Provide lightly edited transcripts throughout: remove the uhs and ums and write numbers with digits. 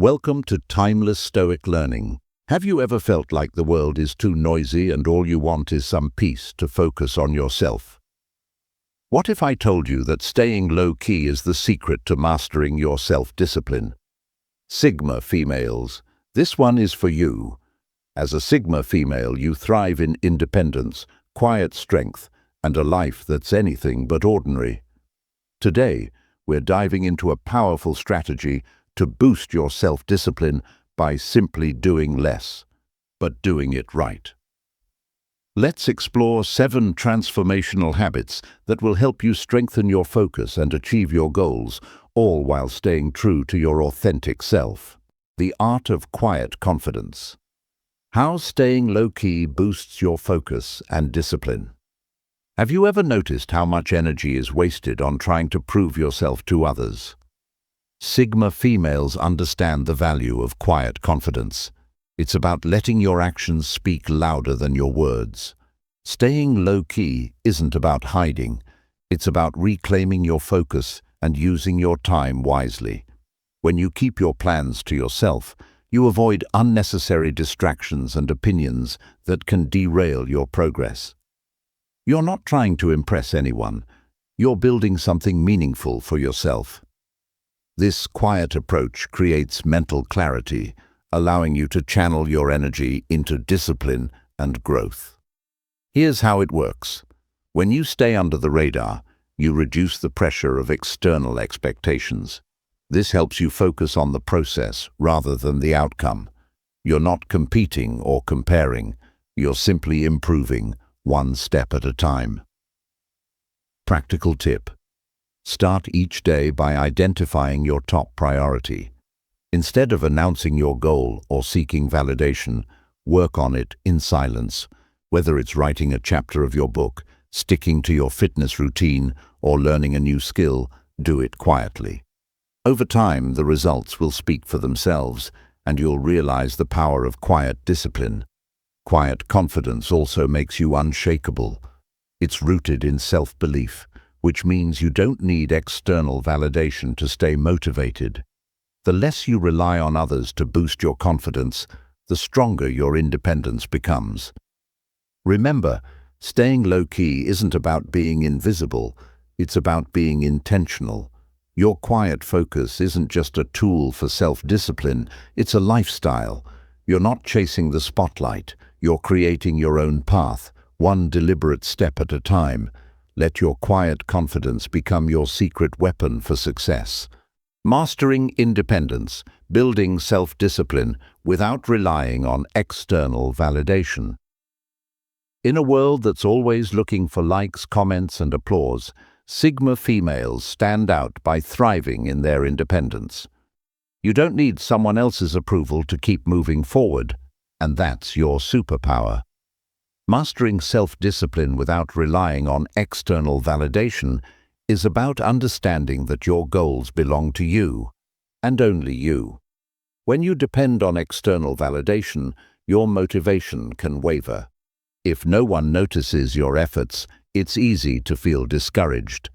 Welcome to Timeless Stoic Learning. Have you ever felt like the world is too noisy and all you want is some peace to focus on yourself? What if I told you that staying low-key is the secret to mastering your self-discipline? Sigma females, this one is for you. As a Sigma female, you thrive in independence, quiet strength, and a life that's anything but ordinary. Today, we're diving into a powerful strategy to boost your self-discipline by simply doing less, but doing it right. Let's explore 7 transformational habits that will help you strengthen your focus and achieve your goals, all while staying true to your authentic self. The art of quiet confidence. How staying low-key boosts your focus and discipline. Have you ever noticed how much energy is wasted on trying to prove yourself to others? Sigma females understand the value of quiet confidence. It's about letting your actions speak louder than your words. Staying low-key isn't about hiding. It's about reclaiming your focus and using your time wisely. When you keep your plans to yourself, you avoid unnecessary distractions and opinions that can derail your progress. You're not trying to impress anyone. You're building something meaningful for yourself. This quiet approach creates mental clarity, allowing you to channel your energy into discipline and growth. Here's how it works. When you stay under the radar, you reduce the pressure of external expectations. This helps you focus on the process rather than the outcome. You're not competing or comparing. You're simply improving, one step at a time. Practical tip. Start each day by identifying your top priority. Instead of announcing your goal or seeking validation, work on it in silence. Whether it's writing a chapter of your book, sticking to your fitness routine, or learning a new skill, do it quietly. Over time, the results will speak for themselves, and you'll realize the power of quiet discipline. Quiet confidence also makes you unshakable. It's rooted in self-belief, which means you don't need external validation to stay motivated. The less you rely on others to boost your confidence, the stronger your independence becomes. Remember, staying low-key isn't about being invisible, it's about being intentional. Your quiet focus isn't just a tool for self-discipline, it's a lifestyle. You're not chasing the spotlight, you're creating your own path, one deliberate step at a time. Let your quiet confidence become your secret weapon for success. Mastering independence, building self-discipline without relying on external validation. In a world that's always looking for likes, comments, and applause, Sigma females stand out by thriving in their independence. You don't need someone else's approval to keep moving forward, and that's your superpower. Mastering self-discipline without relying on external validation is about understanding that your goals belong to you, and only you. When you depend on external validation, your motivation can waver. If no one notices your efforts, it's easy to feel discouraged.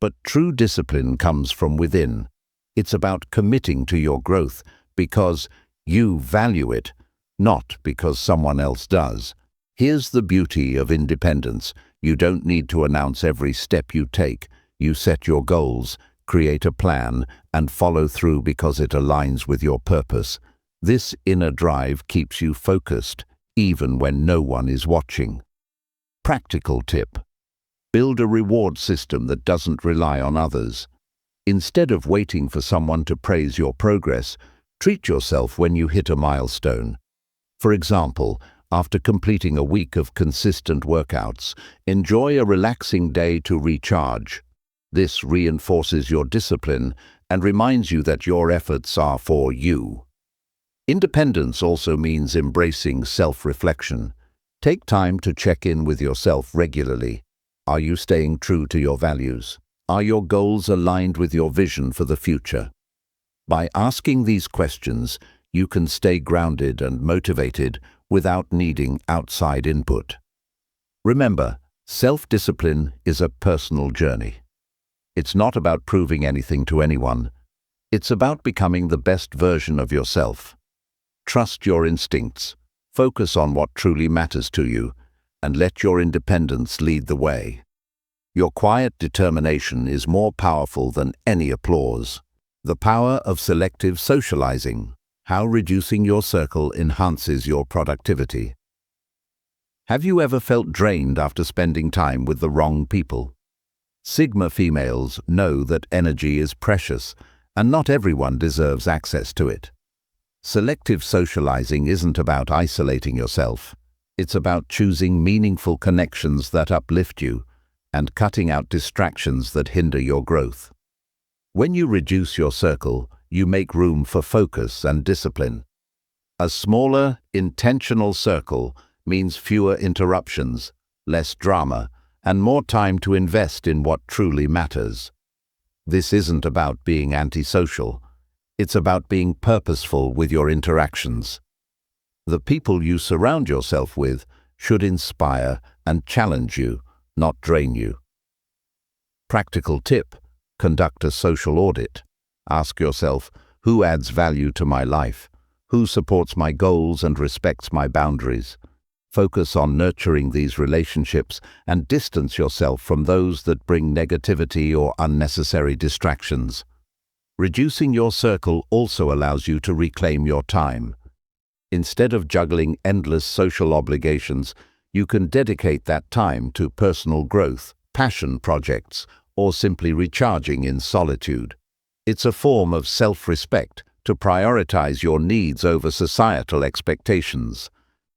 But true discipline comes from within. It's about committing to your growth because you value it, not because someone else does. Here's the beauty of independence. You don't need to announce every step you take. You set your goals, create a plan, and follow through because it aligns with your purpose. This inner drive keeps you focused, even when no one is watching. Practical tip. Build a reward system that doesn't rely on others. Instead of waiting for someone to praise your progress, treat yourself when you hit a milestone. For example, after completing a week of consistent workouts, enjoy a relaxing day to recharge. This reinforces your discipline and reminds you that your efforts are for you. Independence also means embracing self-reflection. Take time to check in with yourself regularly. Are you staying true to your values? Are your goals aligned with your vision for the future? By asking these questions, you can stay grounded and motivated without needing outside input. Remember, self-discipline is a personal journey. It's not about proving anything to anyone. It's about becoming the best version of yourself. Trust your instincts, focus on what truly matters to you, and let your independence lead the way. Your quiet determination is more powerful than any applause. The power of selective socializing. How reducing your circle enhances your productivity. Have you ever felt drained after spending time with the wrong people? Sigma females know that energy is precious, and not everyone deserves access to it. Selective socializing isn't about isolating yourself. It's about choosing meaningful connections that uplift you and cutting out distractions that hinder your growth. When you reduce your circle, you make room for focus and discipline. A smaller, intentional circle means fewer interruptions, less drama, and more time to invest in what truly matters. This isn't about being antisocial. It's about being purposeful with your interactions. The people you surround yourself with should inspire and challenge you, not drain you. Practical tip: conduct a social audit. Ask yourself, who adds value to my life? Who supports my goals and respects my boundaries? Focus on nurturing these relationships and distance yourself from those that bring negativity or unnecessary distractions. Reducing your circle also allows you to reclaim your time. Instead of juggling endless social obligations, you can dedicate that time to personal growth, passion projects, or simply recharging in solitude. It's a form of self-respect to prioritize your needs over societal expectations.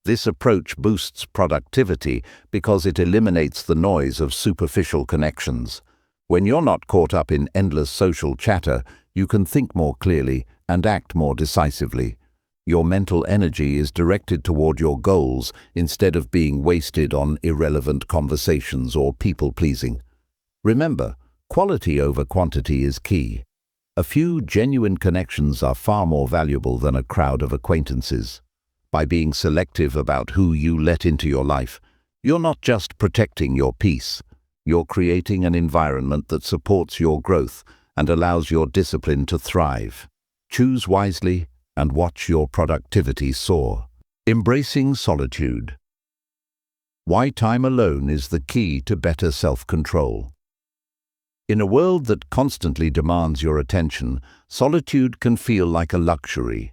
This approach boosts productivity because it eliminates the noise of superficial connections. When you're not caught up in endless social chatter, you can think more clearly and act more decisively. Your mental energy is directed toward your goals instead of being wasted on irrelevant conversations or people-pleasing. Remember, quality over quantity is key. A few genuine connections are far more valuable than a crowd of acquaintances. By being selective about who you let into your life, you're not just protecting your peace, you're creating an environment that supports your growth and allows your discipline to thrive. Choose wisely and watch your productivity soar. Embracing solitude. Why time alone is the key to better self-control. In a world that constantly demands your attention, solitude can feel like a luxury.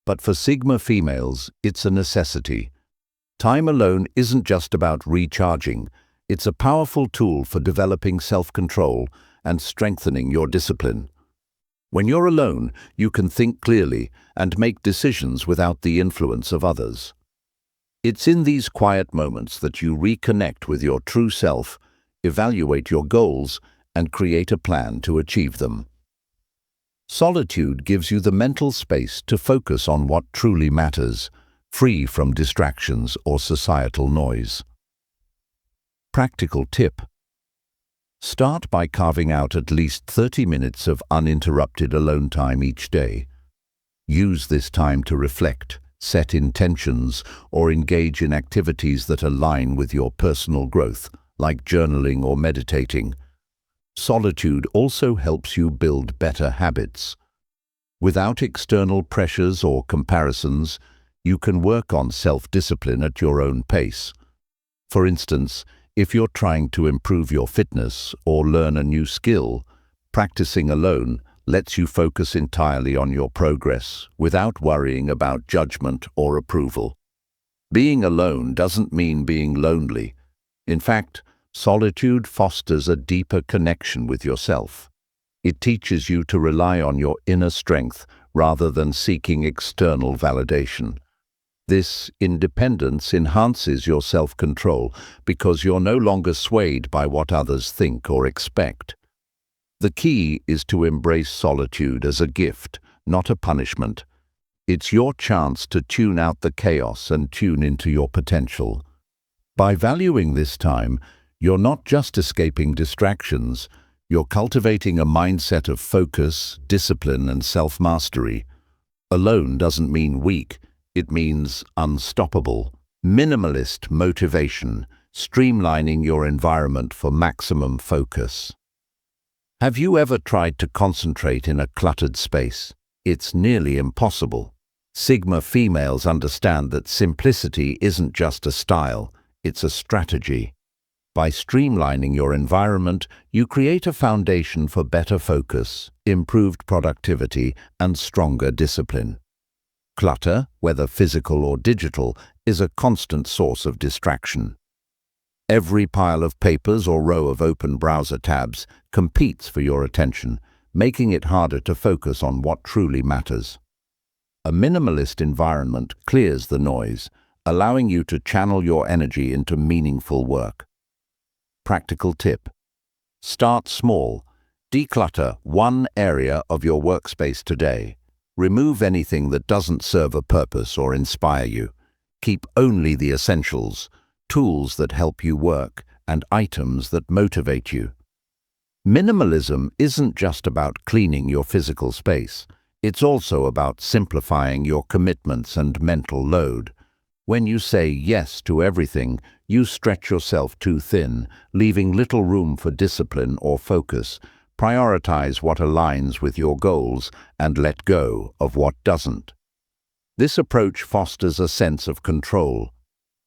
But for Sigma females, it's a necessity. Time alone isn't just about recharging. It's a powerful tool for developing self-control and strengthening your discipline. When you're alone, you can think clearly and make decisions without the influence of others. It's in these quiet moments that you reconnect with your true self, evaluate your goals, and create a plan to achieve them. Solitude gives you the mental space to focus on what truly matters, free from distractions or societal noise. Practical tip: start by carving out at least 30 minutes of uninterrupted alone time each day. Use this time to reflect, set intentions, or engage in activities that align with your personal growth, like journaling or meditating. Solitude also helps you build better habits. Without external pressures or comparisons, you can work on self-discipline at your own pace. For instance, if you're trying to improve your fitness or learn a new skill, practicing alone lets you focus entirely on your progress without worrying about judgment or approval. Being alone doesn't mean being lonely. In fact, solitude fosters a deeper connection with yourself. It teaches you to rely on your inner strength rather than seeking external validation. This independence enhances your self-control because you're no longer swayed by what others think or expect. The key is to embrace solitude as a gift, not a punishment. It's your chance to tune out the chaos and tune into your potential. By valuing this time, you're not just escaping distractions, you're cultivating a mindset of focus, discipline, and self-mastery. Alone doesn't mean weak, it means unstoppable. Minimalist motivation, streamlining your environment for maximum focus. Have you ever tried to concentrate in a cluttered space? It's nearly impossible. Sigma females understand that simplicity isn't just a style, it's a strategy. By streamlining your environment, you create a foundation for better focus, improved productivity, and stronger discipline. Clutter, whether physical or digital, is a constant source of distraction. Every pile of papers or row of open browser tabs competes for your attention, making it harder to focus on what truly matters. A minimalist environment clears the noise, allowing you to channel your energy into meaningful work. Practical tip: start small. Declutter one area of your workspace today. Remove anything that doesn't serve a purpose or inspire you. Keep only the essentials, tools that help you work, and items that motivate you. Minimalism isn't just about cleaning your physical space. It's also about simplifying your commitments and mental load. When you say yes to everything, you stretch yourself too thin, leaving little room for discipline or focus. Prioritize what aligns with your goals and let go of what doesn't. This approach fosters a sense of control.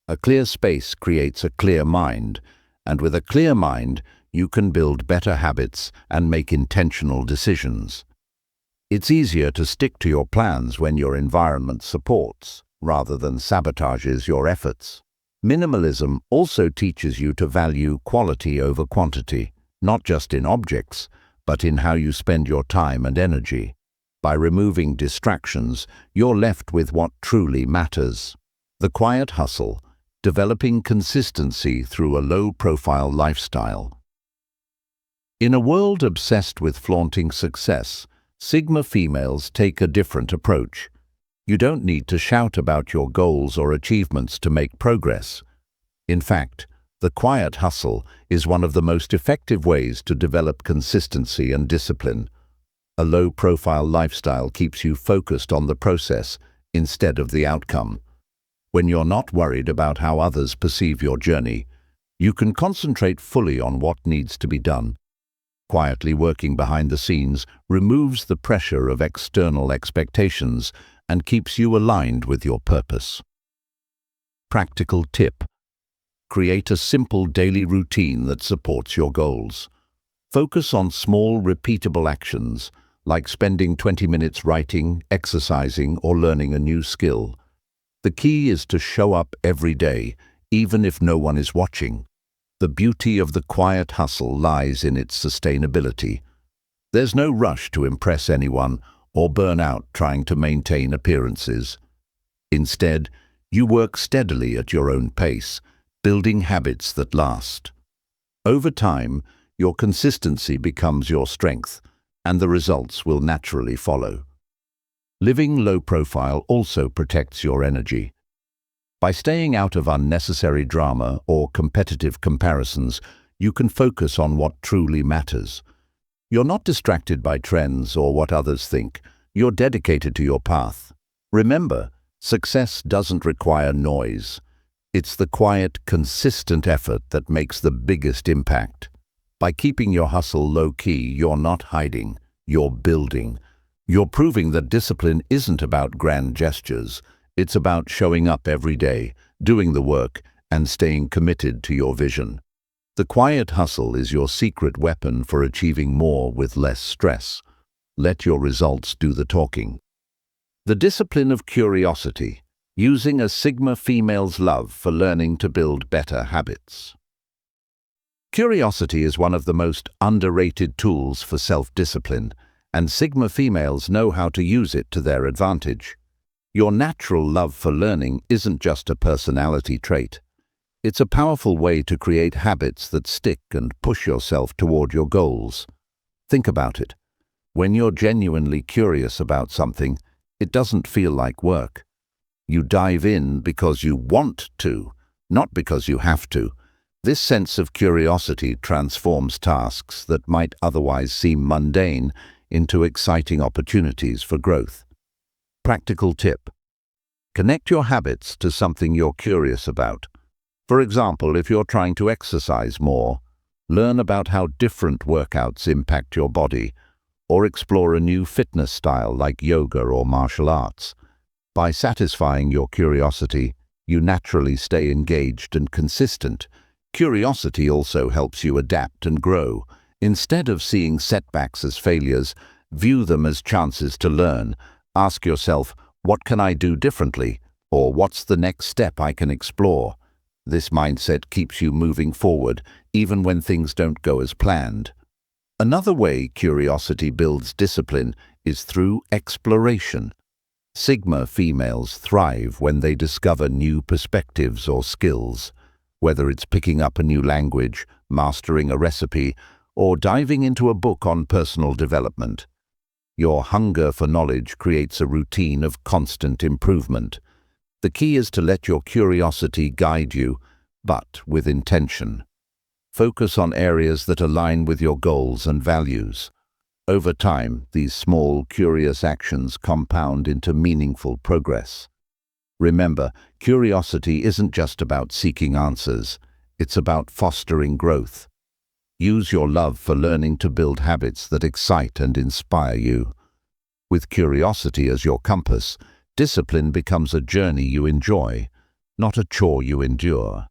A clear space creates a clear mind, and with a clear mind, you can build better habits and make intentional decisions. It's easier to stick to your plans when your environment supports, rather than sabotages your efforts. Minimalism also teaches you to value quality over quantity, not just in objects, but in how you spend your time and energy. By removing distractions, you're left with what truly matters. The quiet hustle, developing consistency through a low-profile lifestyle. In a world obsessed with flaunting success, Sigma females take a different approach. You don't need to shout about your goals or achievements to make progress. In fact, the quiet hustle is one of the most effective ways to develop consistency and discipline. A low-profile lifestyle keeps you focused on the process instead of the outcome. When you're not worried about how others perceive your journey, you can concentrate fully on what needs to be done. Quietly working behind the scenes removes the pressure of external expectations and keeps you aligned with your purpose. Practical tip: create a simple daily routine that supports your goals. Focus on small, repeatable actions, like spending 20 minutes writing, exercising, or learning a new skill. The key is to show up every day, even if no one is watching. The beauty of the quiet hustle lies in its sustainability. There's no rush to impress anyone or burn out trying to maintain appearances. Instead, you work steadily at your own pace, building habits that last. Over time, your consistency becomes your strength, and the results will naturally follow. Living low profile also protects your energy. By staying out of unnecessary drama or competitive comparisons, you can focus on what truly matters. You're not distracted by trends or what others think. You're dedicated to your path. Remember, success doesn't require noise. It's the quiet, consistent effort that makes the biggest impact. By keeping your hustle low-key, you're not hiding, you're building. You're proving that discipline isn't about grand gestures. It's about showing up every day, doing the work, and staying committed to your vision. The quiet hustle is your secret weapon for achieving more with less stress. Let your results do the talking. The discipline of curiosity, using a Sigma female's love for learning to build better habits. Curiosity is one of the most underrated tools for self-discipline, and Sigma females know how to use it to their advantage. Your natural love for learning isn't just a personality trait. It's a powerful way to create habits that stick and push yourself toward your goals. Think about it. When you're genuinely curious about something, it doesn't feel like work. You dive in because you want to, not because you have to. This sense of curiosity transforms tasks that might otherwise seem mundane into exciting opportunities for growth. Practical tip: connect your habits to something you're curious about. For example, if you're trying to exercise more, Learn about how different workouts impact your body, or explore a new fitness style like yoga or martial arts. By satisfying your curiosity, you naturally stay engaged and consistent. Curiosity also helps you adapt and grow. Instead of seeing setbacks as failures, view them as chances to learn. Ask yourself, what can I do differently? Or what's the next step I can explore? This mindset keeps you moving forward, even when things don't go as planned. Another way curiosity builds discipline is through exploration. Sigma females thrive when they discover new perspectives or skills, whether it's picking up a new language, mastering a recipe, or diving into a book on personal development. Your hunger for knowledge creates a routine of constant improvement. The key is to let your curiosity guide you, but with intention. Focus on areas that align with your goals and values. Over time, these small, curious actions compound into meaningful progress. Remember, curiosity isn't just about seeking answers, it's about fostering growth. Use your love for learning to build habits that excite and inspire you. With curiosity as your compass, discipline becomes a journey you enjoy, not a chore you endure.